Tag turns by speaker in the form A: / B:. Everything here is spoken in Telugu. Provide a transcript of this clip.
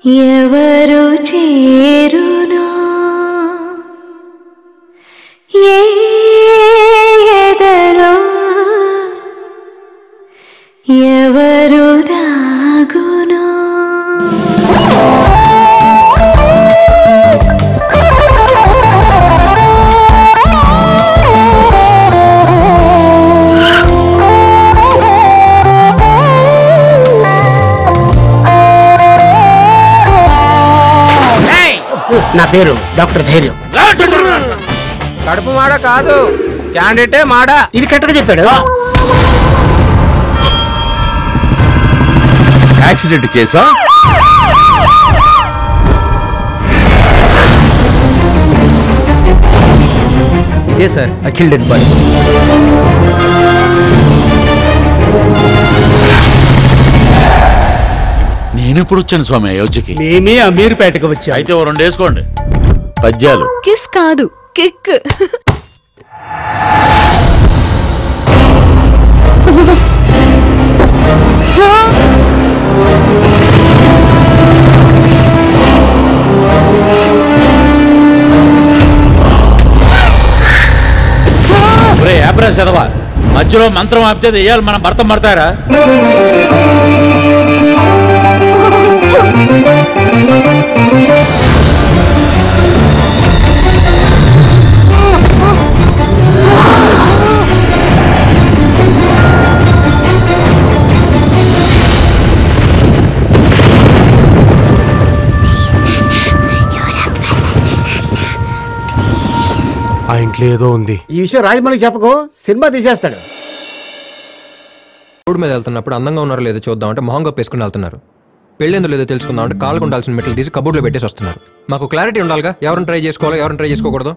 A: ఎవరు చేరునో ఏ ఎదలో ఎవరు దాగునో
B: నా పేరు డాక్టర్ ధైర్యం.
C: కడుపు మాడ కాదు, క్యాండిడేటే మాడ.
B: ఇది కరెక్ట్గా చెప్పాడు.
D: యాక్సిడెంట్ కేసా?
C: ఇదే సార్ అఖిల్ డెడ్ బాడీ.
D: నేనెప్పుడు వచ్చాను స్వామి అయోధ్యకి?
C: మేమే అమీర్పేటకు వచ్చా.
D: అయితే ఓ 2 వేసుకోండి. పద్యాలు
A: కిస్ కాదు, కిక్.
D: యాబ్రా చదవా, మధ్యలో మంత్రం ఆపితే దెయ్యాలు మనం భర్తం పడతారా?
C: ఆ ఇంట్లో ఏదో ఉంది.
B: ఈ విషయం రాజమౌళికి చెప్పకు, సినిమా తీసేస్తాడు.
E: రోడ్డు మీద వెళ్తున్నప్పుడు అందంగా ఉన్నారో లేదో చూద్దాం అంటే మొహం గప్పేసుకుని వెళ్తున్నారు. పెళ్ళేందో లేదో తెలుసుకుందాం అంటే కాళ్ళకు ఉండాల్సిన మెట్లు తీసి కబోర్డ్లో పెట్టేసి వస్తున్నారు. మాకు క్లారిటీ ఉండాలిగా, ఎవరిని ట్రై చేసుకోవాలో ఎవరిని ట్రై చేసుకోకూడదు.